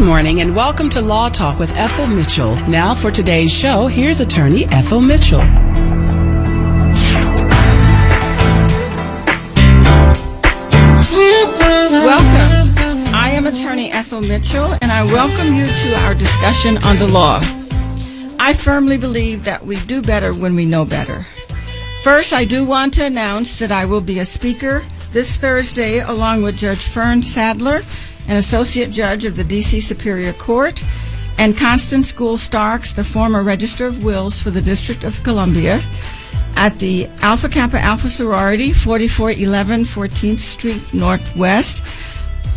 morning and welcome to Law Talk with Ethel Mitchell. Now for today's show, here's attorney Ethel Mitchell. Welcome. I am attorney Ethel Mitchell and I welcome you to our discussion on the law. I firmly believe that we do better when we know better. First, I do want to announce that I will be a speaker this Thursday along with Judge Fern Sadler, an associate judge of the D.C. Superior Court, and Constance Gould Starks, the former Register of Wills for the District of Columbia, at the Alpha Kappa Alpha Sorority, 4411 14th Street Northwest,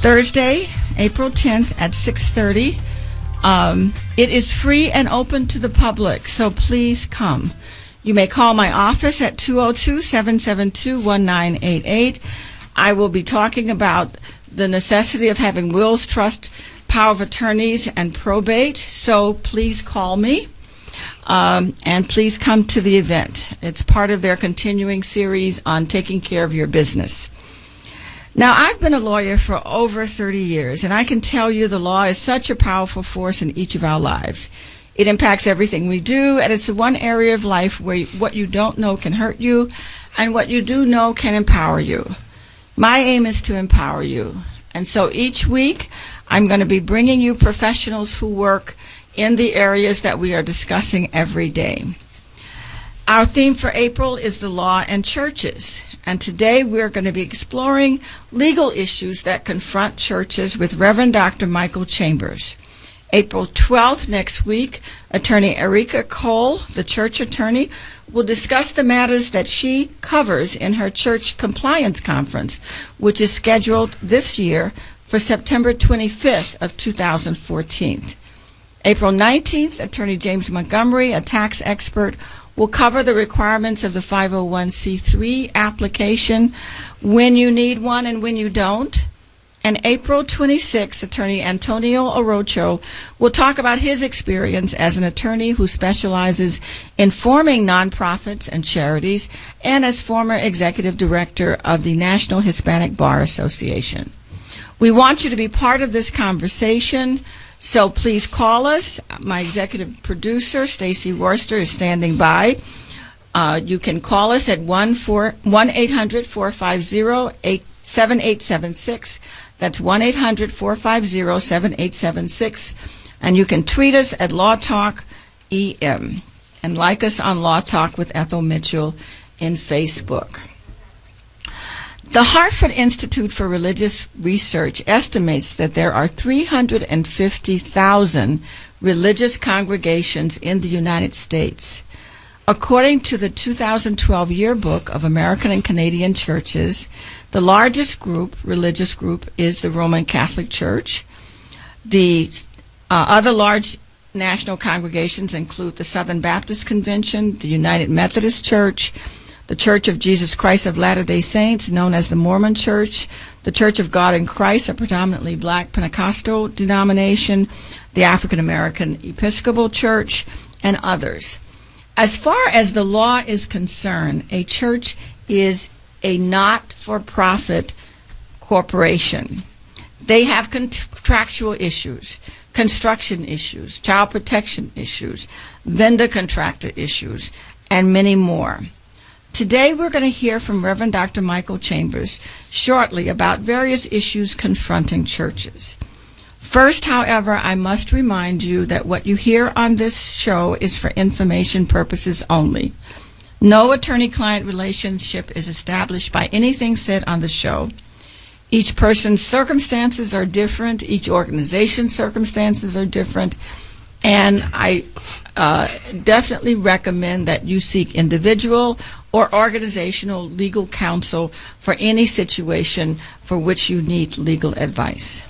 Thursday, April 10th at 6:30. It is free and open to the public, so please come. You may call my office at 202-772-1988. I will be talking about the necessity of having wills, trust, power of attorneys, and probate, so please call me. And please come to the event. It's part of their continuing series on taking care of your business. Now, I've been a lawyer for over 30 years, and I can tell you the law is such a powerful force in each of our lives. It impacts everything we do, and it's the one area of life where what you don't know can hurt you, and what you do know can empower you. My aim is to empower you. And so each week, I'm going to be bringing you professionals who work in the areas that we are discussing every day. Our theme for April is the law and churches. And today we're going to be exploring legal issues that confront churches with Reverend Dr. Michael Chambers. April 12th, next week, attorney Erika Cole, the church attorney, will discuss the matters that she covers in her church compliance conference, which is scheduled this year for September 25th of 2014. April 19th, attorney James Montgomery, a tax expert, will cover the requirements of the 501c3 application, when you need one and when you don't. And April 26th, attorney Antonio Orocho will talk about his experience as an attorney who specializes in forming nonprofits and charities and as former executive director of the National Hispanic Bar Association. We want you to be part of this conversation, so please call us. My executive producer, Stacy Worster, is standing by. You can call us at 1-800-450-7876. That's 1-800-450-7876. And you can tweet us at LawTalkEM. And like us on Law Talk with Ethel Mitchell in Facebook. The Hartford Institute for Religious Research estimates that there are 350,000 religious congregations in the United States. According to the 2012 Yearbook of American and Canadian Churches, the largest religious group, is the Roman Catholic Church. The other large national congregations include the Southern Baptist Convention, the United Methodist Church, the Church of Jesus Christ of Latter-day Saints, known as the Mormon Church, the Church of God in Christ, a predominantly black Pentecostal denomination, the African American Episcopal Church, and others. As far as the law is concerned, a church is a not-for-profit corporation. They have contractual issues, construction issues, child protection issues, vendor contractor issues, and many more. Today we're going to hear from Reverend Dr. Michael Chambers shortly about various issues confronting churches. First, however, I must remind you that what you hear on this show is for information purposes only. No attorney-client relationship is established by anything said on the show. Each person's circumstances are different. Each organization's circumstances are different. And I definitely recommend that you seek individual or organizational legal counsel for any situation for which you need legal advice.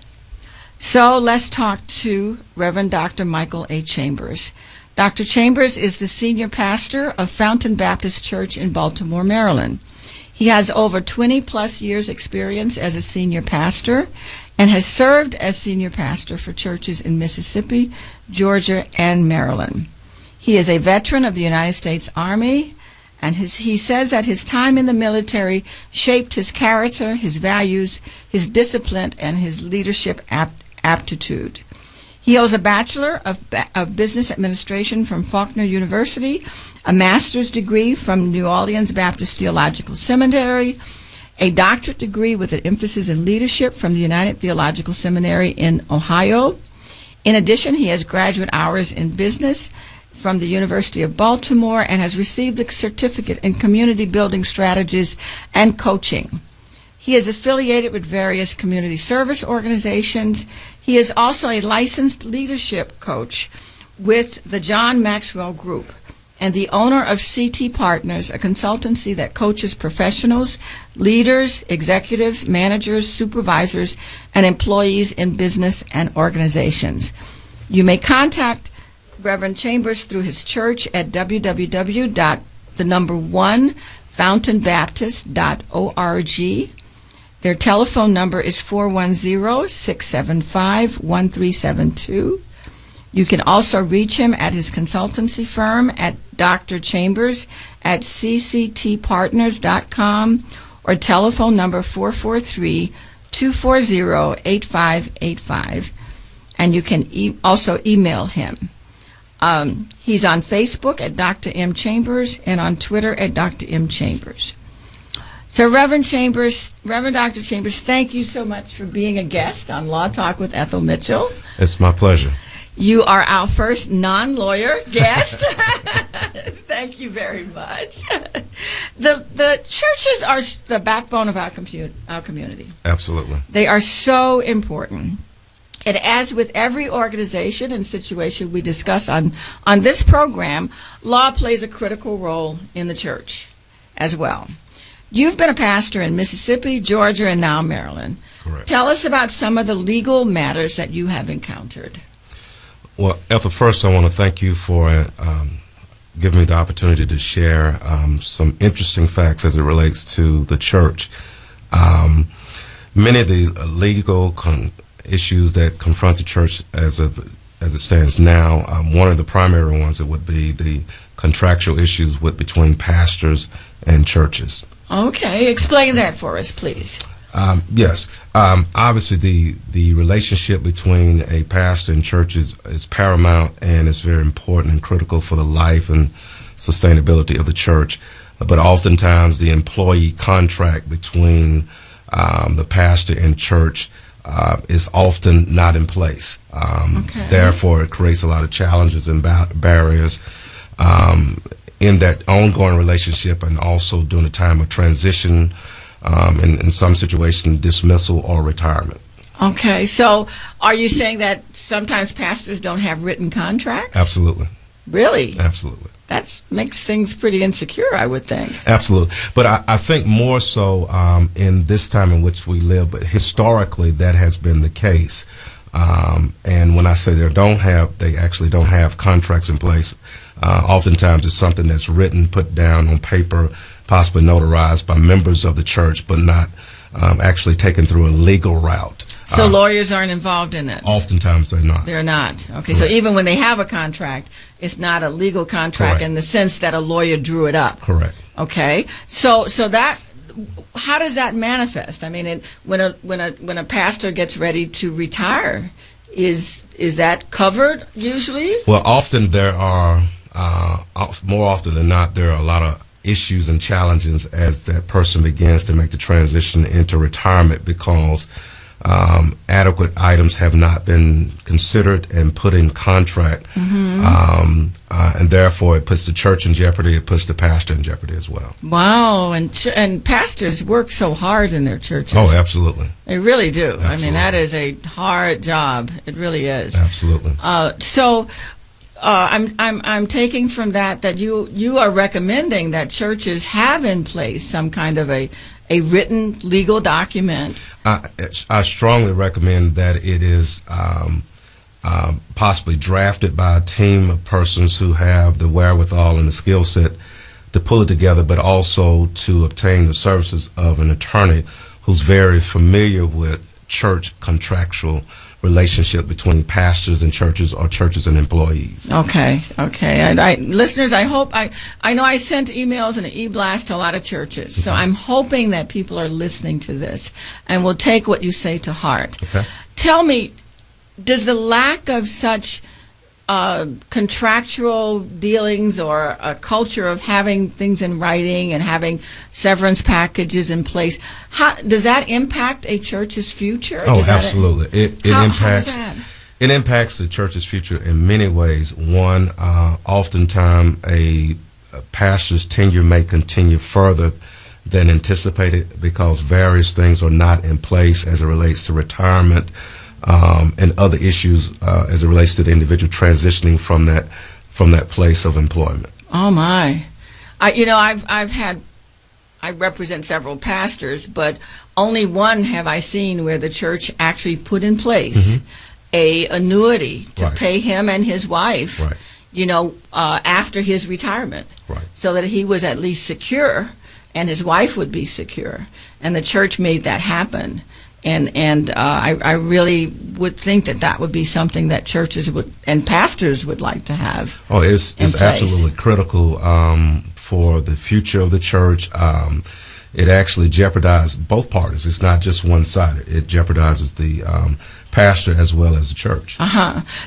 So let's talk to Reverend Dr. Michael A. Chambers. Dr. Chambers is the senior pastor of Fountain Baptist Church in Baltimore, Maryland. He has over 20-plus years' experience as a senior pastor and has served as senior pastor for churches in Mississippi, Georgia, and Maryland. He is a veteran of the United States Army, and he says that his time in the military shaped his character, his values, his discipline, and his leadership aptitude. He holds a Bachelor of Business Administration from Faulkner University, a master's degree from New Orleans Baptist Theological Seminary, a doctorate degree with an emphasis in leadership from the United Theological Seminary in Ohio. In addition, he has graduate hours in business from the University of Baltimore and has received a certificate in community building strategies and coaching. He is affiliated with various community service organizations. He is also a licensed leadership coach with the John Maxwell Group and the owner of CT Partners, a consultancy that coaches professionals, leaders, executives, managers, supervisors, and employees in business and organizations. You may contact Reverend Chambers through his church at www.fountainbaptist.org. Their telephone number is 410-675-1372. You can also reach him at his consultancy firm at Dr. Chambers at cctpartners.com or telephone number 443-240-8585. And you can also email him. He's on Facebook at Dr. M. Chambers and on Twitter at Dr. M. Chambers. So Reverend Dr. Chambers, thank you so much for being a guest on Law Talk with Ethel Mitchell. It's my pleasure. You are our first non-lawyer guest. Thank you very much. The churches are the backbone of our community. Absolutely. They are so important. And as with every organization and situation we discuss on this program, law plays a critical role in the church as well. You've been a pastor in Mississippi, Georgia, and now Maryland. Correct. Tell us about some of the legal matters that you have encountered. Well, Ethel, first I want to thank you for giving me the opportunity to share some interesting facts as it relates to the church. Many of the legal issues that confront the church as it stands now, one of the primary ones that would be the contractual issues between pastors and churches. Okay, explain that for us, please. Yes. Obviously, the relationship between a pastor and church is paramount, and it's very important and critical for the life and sustainability of the church. But oftentimes, the employee contract between the pastor and church is often not in place. Okay. Therefore, it creates a lot of challenges and barriers in that ongoing relationship, and also during the time of transition, in some situation, dismissal or retirement. Okay, so are you saying that sometimes pastors don't have written contracts? Absolutely. Really? Absolutely. That makes things pretty insecure, I would think. Absolutely. But I think more so in this time in which we live, but historically that has been the case. And when I say they actually don't have contracts in place, oftentimes it's something that's written, put down on paper, possibly notarized by members of the church, but not actually taken through a legal route. So lawyers aren't involved in it? Oftentimes they're not. They're not. Okay, Correct. So even when they have a contract, it's not a legal contract. Correct. In the sense that a lawyer drew it up. Correct. Okay, so that, how does that manifest? I mean, when a pastor gets ready to retire, is that covered usually? Well, often there are, more often than not, there are a lot of issues and challenges as that person begins to make the transition into retirement, because adequate items have not been considered and put in contract, and therefore it puts the church in jeopardy. It puts the pastor in jeopardy as well. Wow, and pastors work so hard in their churches. Oh, absolutely. They really do. Absolutely. I mean, that is a hard job. It really is. Absolutely. I'm taking from that you are recommending that churches have in place some kind of a written legal document. I strongly recommend that it is possibly drafted by a team of persons who have the wherewithal and the skill set to pull it together, but also to obtain the services of an attorney who's very familiar with church contractual relationship between pastors and churches, or churches and employees. Okay. Listeners, I hope I know I sent emails and an e-blast to a lot of churches, so I'm hoping that people are listening to this and will take what you say to heart. Okay. Tell me, does the lack of such contractual dealings or a culture of having things in writing and having severance packages in place, how does that impact a church's future? Oh, absolutely. It impacts. How does that? It impacts the church's future in many ways. One, oftentimes a pastor's tenure may continue further than anticipated because various things are not in place as it relates to retirement. And other issues as it relates to the individual transitioning from that place of employment. Oh my! I represent several pastors, but only one have I seen where the church actually put in place a annuity to pay him and his wife. After his retirement, so that he was at least secure, and his wife would be secure, and the church made that happen. And I really would think that would be something that churches and pastors would like to have. Oh, it's absolutely critical for the future of the church. It actually jeopardizes both parties. It's not just one-sided. It jeopardizes the pastor as well as the church.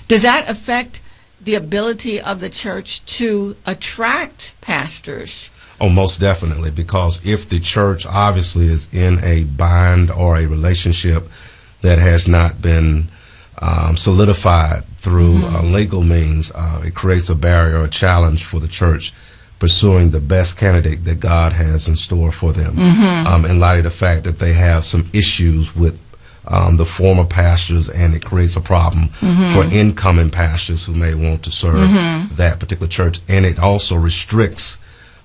Does that affect the ability of the church to attract pastors? Oh, most definitely, because if the church obviously is in a bind or a relationship that has not been solidified through legal means, it creates a barrier or a challenge for the church pursuing the best candidate that God has in store for them, in light of the fact that they have some issues with the former pastors, and it creates a problem for incoming pastors who may want to serve that particular church. And it also restricts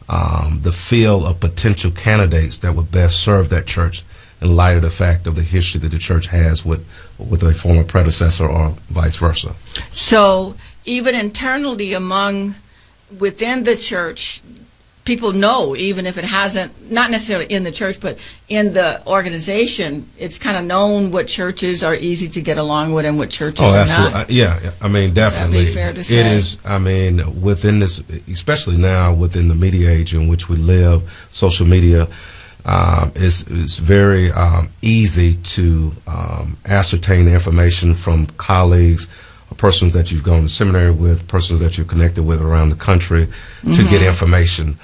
the field of potential candidates that would best serve that church in light of the fact of the history that the church has with a former predecessor or vice versa. So even internally within the church, people know, even if it hasn't, not necessarily in the church, but in the organization, it's kind of known what churches are easy to get along with and what churches are not. Yeah, I mean, definitely. That'd be fair to say. It is, I mean, within this, especially now within the media age in which we live, social media, it's very easy to ascertain the information from colleagues, persons that you've gone to seminary with, persons that you're connected with around the country, to get information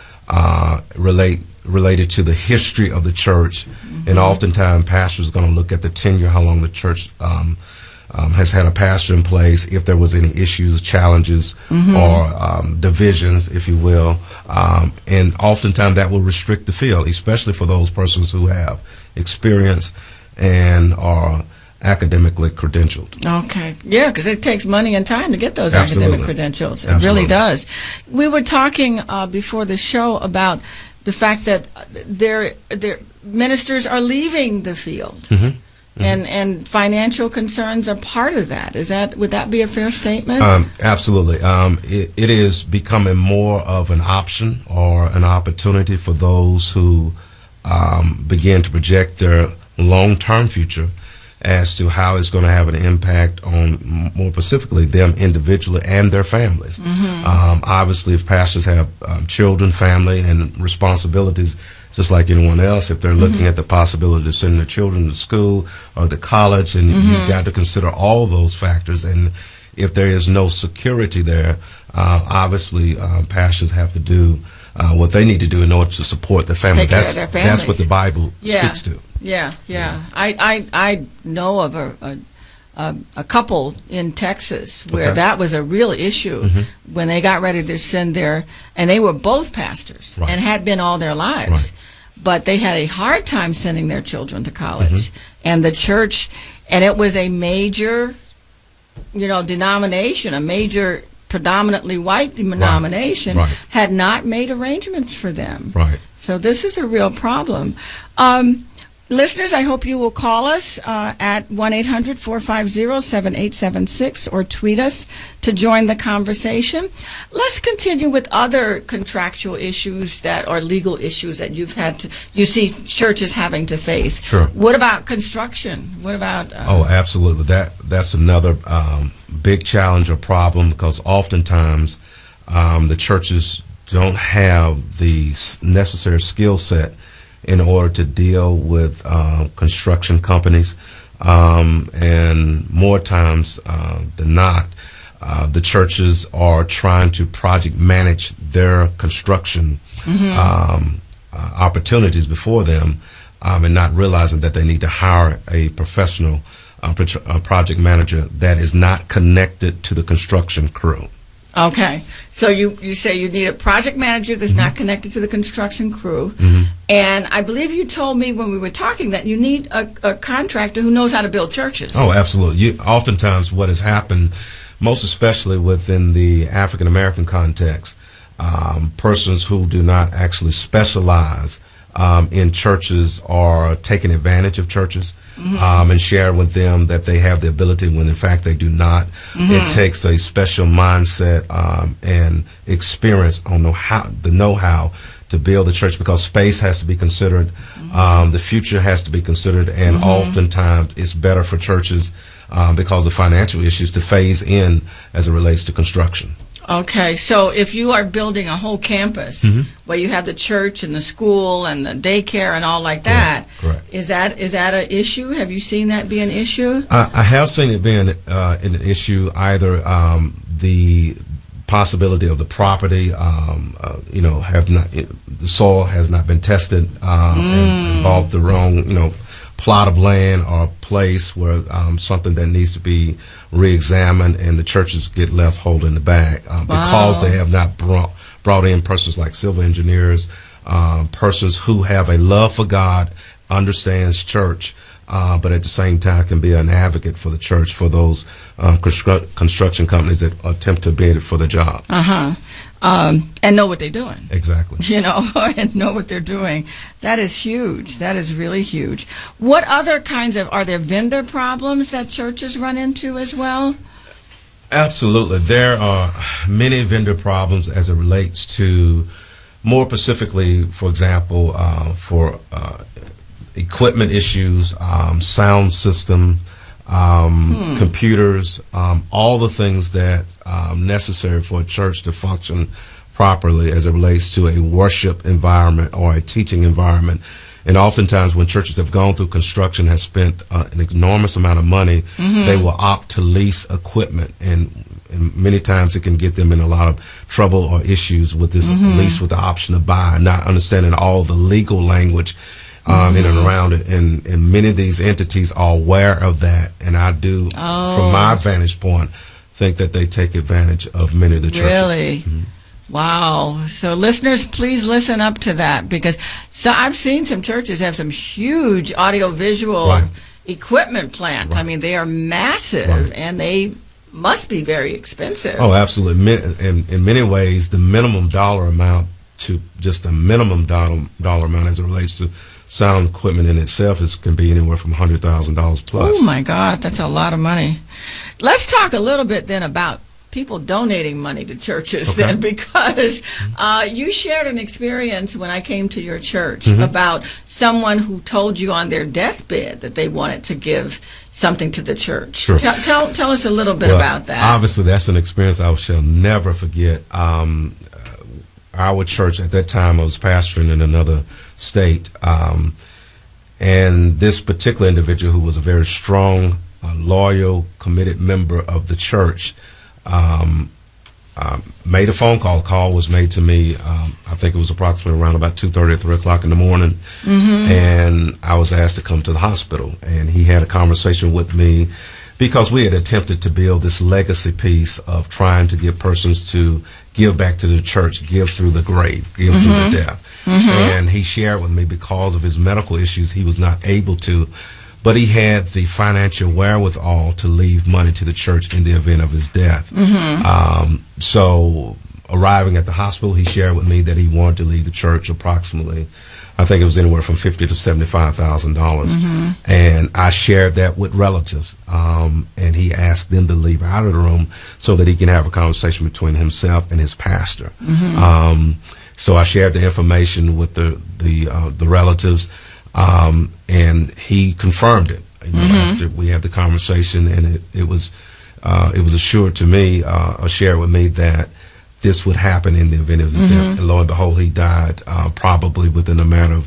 related to the history of the church. And oftentimes pastors are going to look at the tenure, how long the church has had a pastor in place, if there was any issues, challenges, or divisions, if you will. And oftentimes that will restrict the field, especially for those persons who have experience and are academically credentialed. Okay. Yeah, because it takes money and time to get those academic credentials. It really does. We were talking before the show about the fact that their ministers are leaving the field. And financial concerns are part of that. Would that be a fair statement? Absolutely. It is becoming more of an option or an opportunity for those who begin to project their long-term future as to how it's going to have an impact on, more specifically, them individually and their families. Obviously, if pastors have children, family, and responsibilities, just like anyone else, if they're looking at the possibility of sending their children to school or to college, and you've got to consider all those factors. And if there is no security there, obviously, pastors have to do what they need to do in order to support their family. Take care of their families. That's what the Bible speaks to. Yeah. I know of a couple in Texas where that was a real issue when they got ready to send and they were both pastors and had been all their lives, but they had a hard time sending their children to college. And the church, and it was a major, denomination, a major predominantly white denomination, had not made arrangements for them. So this is a real problem. Listeners, I hope you will call us at 1-800-450-7876 or tweet us to join the conversation. Let's continue with other contractual issues or legal issues that you see churches having to face. Sure. What about construction? What about... absolutely. That's another big challenge or problem, because oftentimes the churches don't have the necessary skill set in order to deal with construction companies. and more times than not, the churches are trying to project manage their construction opportunities before them, and not realizing that they need to hire a professional project manager that is not connected to the construction crew. Okay, so you say you need a project manager that's not connected to the construction crew, and I believe you told me when we were talking that you need a contractor who knows how to build churches. Oh, absolutely. Oftentimes what has happened, most especially within the African American context, persons who do not actually specialize in churches are taking advantage of churches and share with them that they have the ability when in fact they do not. It takes a special mindset and experience on the know-how to build a church, because space has to be considered, the future has to be considered, and oftentimes it's better for churches because of financial issues to phase in as it relates to construction. Okay, so if you are building a whole campus where you have the church and the school and the daycare and all like that, Correct. Is that an issue? Have you seen that be an issue? I have seen it being an issue. Either the possibility of the property, the soil has not been tested and bought the wrong, plot of land or place where something that needs to be re-examined, and the churches get left holding the bag because they have not brought in persons like civil engineers, persons who have a love for God, understands church, but at the same time can be an advocate for the church for those construction companies that attempt to bid for the job. And know what they're doing. Exactly. And know what they're doing. That is huge. That is really huge. What other are there vendor problems that churches run into as well? Absolutely. There are many vendor problems as it relates to, more specifically, for example, for equipment issues, sound system, computers, all the things that necessary for a church to function properly as it relates to a worship environment or a teaching environment. And oftentimes when churches have gone through construction, have spent an enormous amount of money, they will opt to lease equipment, and many times it can get them in a lot of trouble or issues with this lease with the option to buy, not understanding all the legal language in and around it, and many of these entities are aware of that, and I do, from my vantage point, think that they take advantage of many of the churches. Really? Wow. So listeners, please listen up to that, because I've seen some churches have some huge audio-visual equipment plants. I mean, they are massive, and they must be very expensive. Oh, absolutely. In many ways, the minimum dollar amount to just a minimum dollar amount as it relates to sound equipment in itself can be anywhere from $100,000 plus. Oh my God, that's a lot of money. Let's talk a little bit then about people donating money to churches then, because you shared an experience when I came to your church about someone who told you on their deathbed that they wanted to give something to the church. Sure. Tell us a little bit about that. Obviously, that's an experience I shall never forget. Our church at that time, I was pastoring in another state, and this particular individual, who was a very strong, loyal, committed member of the church, made a phone call. The call was made to me, I think it was approximately around about 2:30 or 3 o'clock in the morning, and I was asked to come to the hospital, and he had a conversation with me because we had attempted to build this legacy piece of trying to get persons to give back to the church, give through the grave, give through the death. And he shared with me, because of his medical issues, he was not able to, but he had the financial wherewithal to leave money to the church in the event of his death. So arriving at the hospital, he shared with me that he wanted to leave the church approximately, I think it was anywhere from $50,000 to $75,000. And I shared that with relatives, and he asked them to leave out of the room so that he can have a conversation between himself and his pastor. So I shared the information with the relatives, and he confirmed it. After we had the conversation, and it was assured to me, shared with me, that this would happen in the event of his death. And lo and behold, he died probably within a matter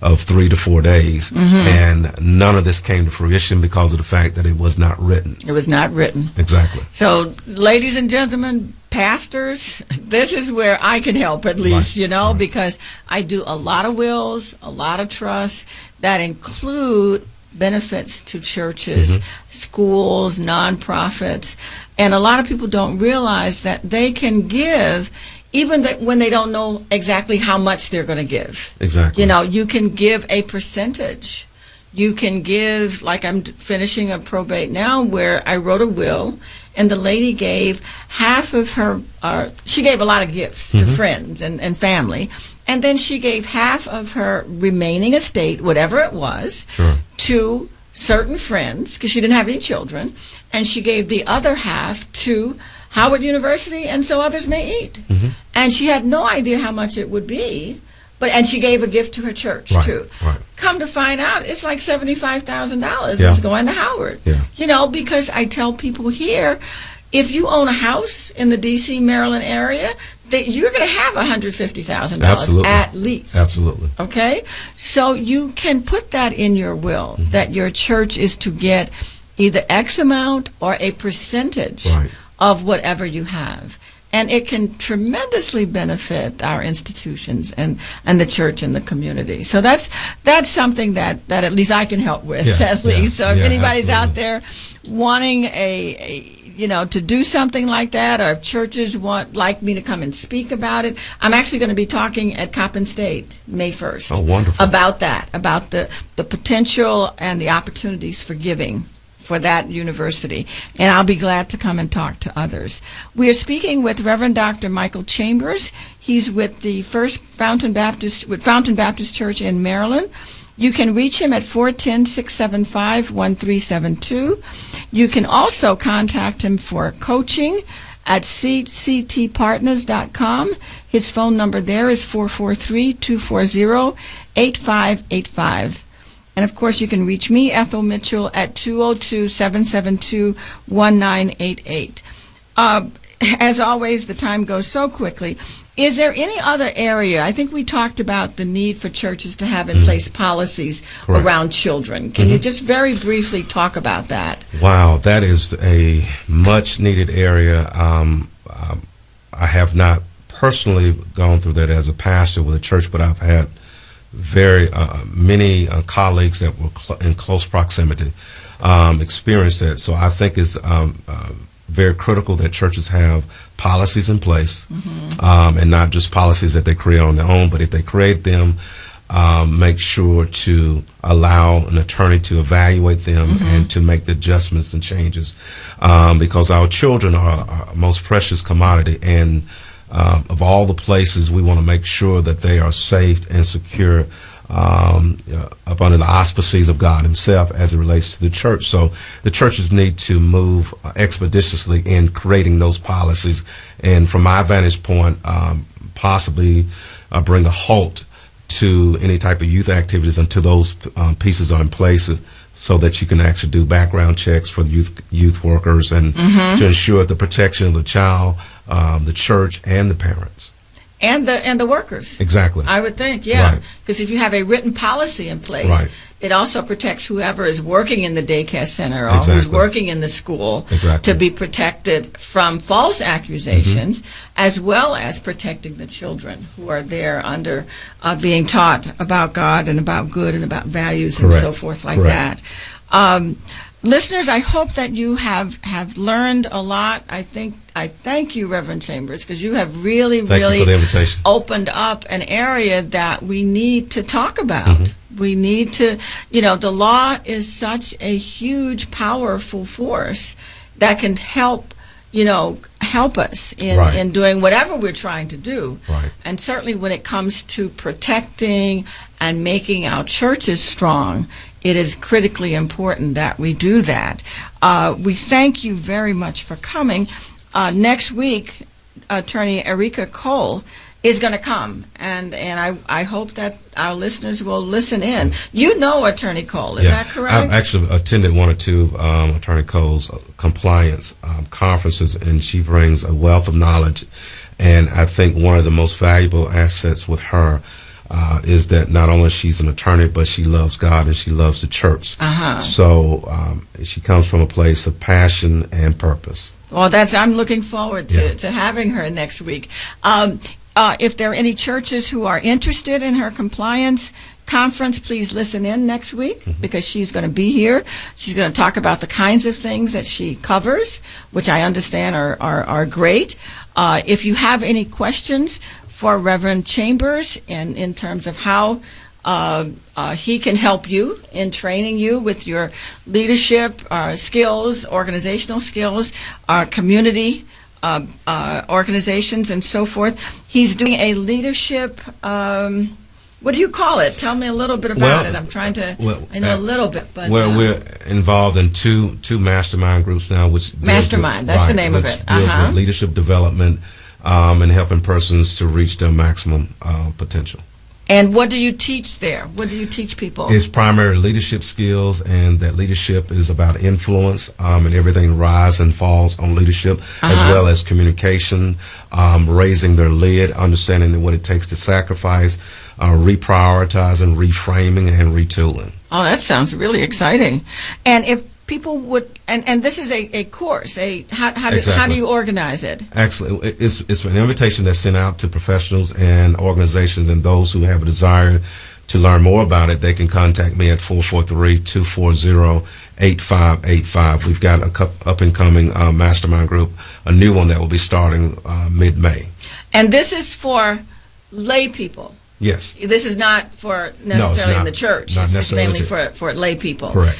of 3 to 4 days, and none of this came to fruition because of the fact that it was not written. It was not written. Exactly. So, ladies and gentlemen, pastors, this is where I can help at least, because I do a lot of wills, a lot of trusts that include benefits to churches, schools, nonprofits, and a lot of people don't realize that they can give even when they don't know exactly how much they're going to give. Exactly. You can give a percentage. You can give, like I'm finishing a probate now where I wrote a will, and the lady gave half of her, she gave a lot of gifts to friends and family, and then she gave half of her remaining estate, whatever it was, to certain friends, because she didn't have any children, and she gave the other half to Howard University, and so others may eat. And she had no idea how much it would be, and she gave a gift to her church, too. Right. Come to find out, it's like $75,000 is going to Howard. Because I tell people here, if you own a house in the D.C., Maryland area, that you're going to have $150,000 at least. Absolutely. Okay? So you can put that in your will, that your church is to get either X amount or a percentage of whatever you have. And it can tremendously benefit our institutions and the church and the community. So that's something that at least I can help with, at least. So if anybody's out there wanting to do something like that, or if churches like me to come and speak about it, I'm actually going to be talking at Coppin State May 1st. Oh, wonderful. About that, about the potential and the opportunities for giving for that university, and I'll be glad to come and talk to others. We are speaking with Reverend Dr. Michael Chambers. He's with the First Fountain Baptist Church in Maryland. You can reach him at 410-675-1372. You can also contact him for coaching at ctpartners.com. His phone number there is 443-240-8585. And, of course, you can reach me, Ethel Mitchell, at 202-772-1988. As always, the time goes so quickly. Is there any other area? I think we talked about the need for churches to have in place policies around children. Can you just very briefly talk about that? Wow, that is a much-needed area. I have not personally gone through that as a pastor with a church, but I've had very many colleagues that were in close proximity experience that. So I think it's very critical that churches have policies in place, and not just policies that they create on their own, but if they create them, make sure to allow an attorney to evaluate them and to make the adjustments and changes, because our children are our most precious commodity, and of all the places, we want to make sure that they are safe and secure up under the auspices of God Himself as it relates to the church. So the churches need to move expeditiously in creating those policies, and from my vantage point, possibly bring a halt to any type of youth activities until those pieces are in place, so that you can actually do background checks for the youth workers and to ensure the protection of the child, the church, and the parents. And the workers. Exactly. I would think, because if you have a written policy in place, it also protects whoever is working in the daycare center or who's working in the school to be protected from false accusations, as well as protecting the children who are there under being taught about God and about good and about values and so forth like that. Listeners, I hope that you have learned a lot. I thank you, Reverend Chambers, because you have really opened up an area that we need to talk about. We need to, the law is such a huge, powerful force that can help us in doing whatever we're trying to do. And certainly when it comes to protecting and making our churches strong, it is critically important that we do that. We thank you very much for coming. Next week, Attorney Erika Cole is going to come, and I hope that our listeners will listen in. You know Attorney Cole, is that correct? I've actually attended one or two Attorney Cole's compliance conferences, and she brings a wealth of knowledge, and I think one of the most valuable assets with her is that not only she's an attorney, but she loves God and she loves the church. So she comes from a place of passion and purpose. Well, I'm looking forward to having her next week. If there are any churches who are interested in her compliance conference, please listen in next week because she's going to be here. She's going to talk about the kinds of things that she covers, which I understand are great. If you have any questions for Reverend Chambers in terms of how he can help you in training you with your leadership skills, organizational skills, community organizations, and so forth. He's doing a leadership, what do you call it? Tell me a little bit about it. I'm trying to, I know a little bit, but... Well, we're involved in two mastermind groups now, which... Mastermind, that's the name of it. Deals with leadership development and helping persons to reach their maximum potential. And what do you teach there? What do you teach people? It's primary leadership skills, and that leadership is about influence, and everything rises and falls on leadership, as well as communication, raising their lid, understanding what it takes to sacrifice, reprioritizing, reframing, and retooling. Oh, that sounds really exciting. And if people would, and this is a course, how do you organize it? Actually, it's an invitation that's sent out to professionals and organizations, and those who have a desire to learn more about it, they can contact me at 443-240-8585. We've got a up-and-coming mastermind group, a new one that will be starting mid-May. And this is for lay people? Yes. This is not for necessarily in the church. It's mainly for lay people. Correct.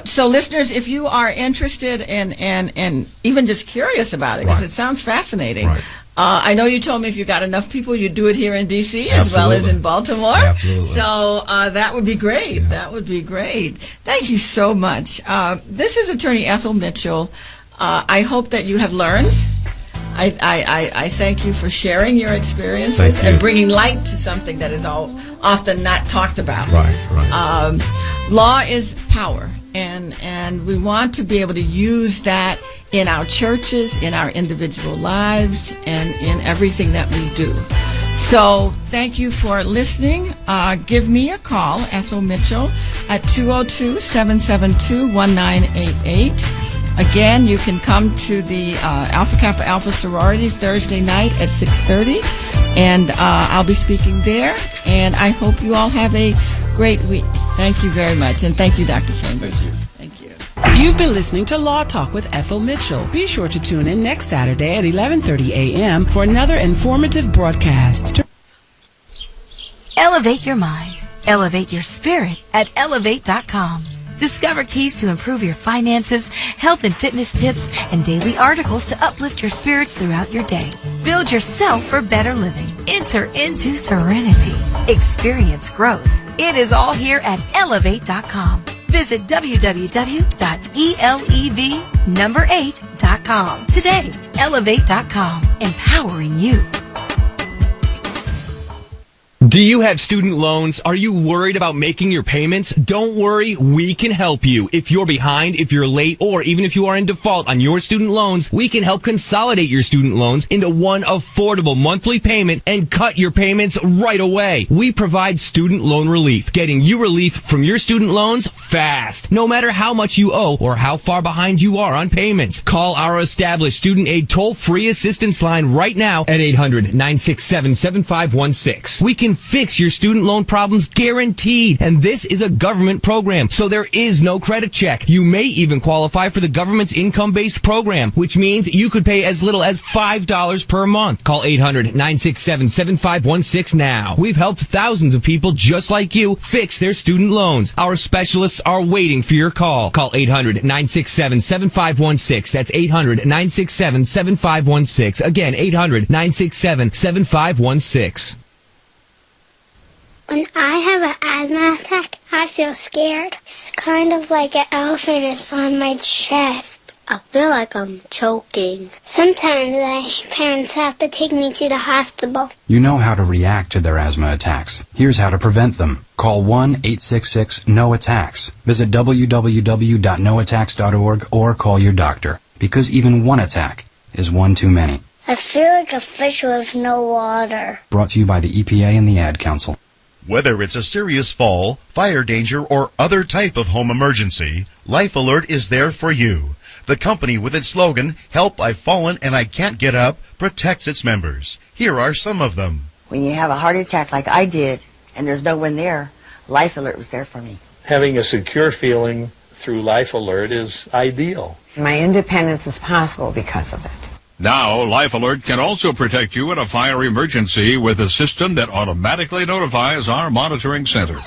So listeners, if you are interested and even just curious about it, because it sounds fascinating. Right. I know you told me if you got enough people, you'd do it here in D.C. as well as in Baltimore. Absolutely. So that would be great. Yeah. That would be great. Thank you so much. This is Attorney Ethel Mitchell. I hope that you have learned. I thank you for sharing your experiences and bringing light to something that is often not talked about. Right. Law is power, and we want to be able to use that in our churches, in our individual lives, and in everything that we do. So thank you for listening. Give me a call, Ethel Mitchell, at 202-772-1988. Again, you can come to the Alpha Kappa Alpha Sorority Thursday night at 6:30, and I'll be speaking there, and I hope you all have a great week. Thank you very much, and thank you, Dr. Chambers. Thank you. You've been listening to Law Talk with Ethel Mitchell. Be sure to tune in next Saturday at 11:30 a.m. for another informative broadcast. Elevate your mind. Elevate your spirit at Elevate.com. Discover keys to improve your finances, health and fitness tips, and daily articles to uplift your spirits throughout your day. Build yourself for better living. Enter into serenity. Experience growth. It is all here at Elevate.com. Visit www.elev8.com today. Elevate.com, empowering you. Do you have student loans? Are you worried about making your payments? Don't worry, we can help you. If you're behind, if you're late, or even if you are in default on your student loans, we can help consolidate your student loans into one affordable monthly payment and cut your payments right away. We provide student loan relief, getting you relief from your student loans fast, no matter how much you owe or how far behind you are on payments. Call our established student aid toll-free assistance line right now at 800-967-7516. We can fix your student loan problems guaranteed. And this is a government program, so there is no credit check. You may even qualify for the government's income-based program, which means you could pay as little as $5 per month. Call 800-967-7516 now. We've helped thousands of people just like you fix their student loans. Our specialists are waiting for your call. Call 800-967-7516. That's 800-967-7516. Again, 800-967-7516. When I have an asthma attack, I feel scared. It's kind of like an elephant is on my chest. I feel like I'm choking. Sometimes my parents have to take me to the hospital. You know how to react to their asthma attacks. Here's how to prevent them. Call 1-866-NO-ATTACKS. Visit www.noattacks.org or call your doctor, because even one attack is one too many. I feel like a fish with no water. Brought to you by the EPA and the Ad Council. Whether it's a serious fall, fire danger, or other type of home emergency, Life Alert is there for you. The company, with its slogan, "Help, I've fallen and I can't get up," protects its members. Here are some of them. When you have a heart attack like I did and there's no one there, Life Alert was there for me. Having a secure feeling through Life Alert is ideal. My independence is possible because of it. Now, Life Alert can also protect you in a fire emergency with a system that automatically notifies our monitoring center.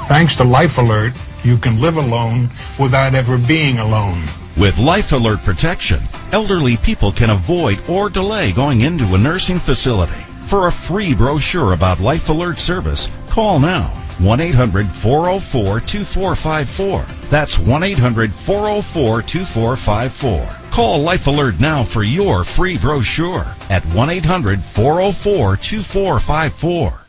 Thanks to Life Alert, you can live alone without ever being alone. With Life Alert protection, elderly people can avoid or delay going into a nursing facility. For a free brochure about Life Alert service, call now. 1-800-404-2454. That's 1-800-404-2454. Call Life Alert now for your free brochure at 1-800-404-2454.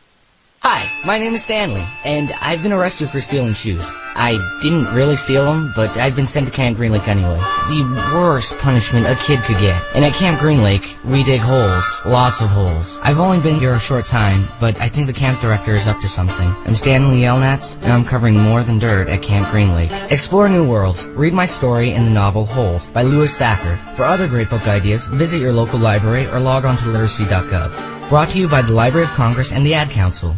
Hi, my name is Stanley, and I've been arrested for stealing shoes. I didn't really steal them, but I've been sent to Camp Green Lake anyway. The worst punishment a kid could get. And at Camp Green Lake, we dig holes. Lots of holes. I've only been here a short time, but I think the camp director is up to something. I'm Stanley Yelnats, and I'm covering more than dirt at Camp Green Lake. Explore new worlds. Read my story in the novel Holes by Lewis Sacker. For other great book ideas, visit your local library or log on to literacy.gov. Brought to you by the Library of Congress and the Ad Council.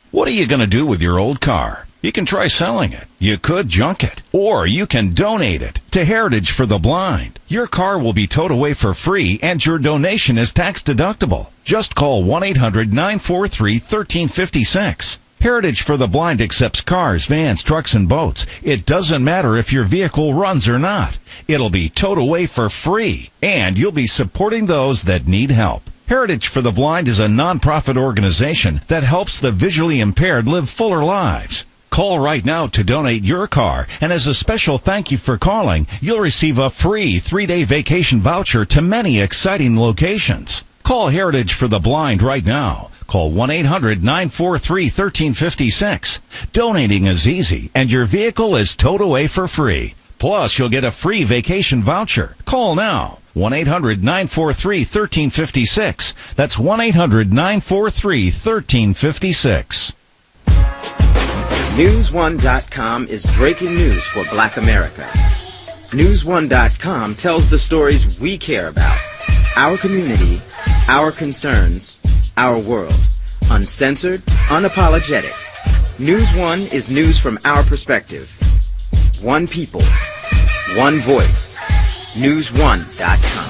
What are you going to do with your old car? You can try selling it. You could junk it. Or you can donate it to Heritage for the Blind. Your car will be towed away for free and your donation is tax deductible. Just call 1-800-943-1356. Heritage for the Blind accepts cars, vans, trucks, and boats. It doesn't matter if your vehicle runs or not. It'll be towed away for free, and you'll be supporting those that need help. Heritage for the Blind is a nonprofit organization that helps the visually impaired live fuller lives. Call right now to donate your car, and as a special thank you for calling, you'll receive a free 3-day vacation voucher to many exciting locations. Call Heritage for the Blind right now. Call 1-800-943-1356. Donating is easy, and your vehicle is towed away for free. Plus, you'll get a free vacation voucher. Call now. 1-800-943-1356. That's 1-800-943-1356. News1.com is breaking news for Black America. News1.com tells the stories we care about. Our community, our concerns, our world. Uncensored, unapologetic. News One is news from our perspective. One people, one voice. News1.com.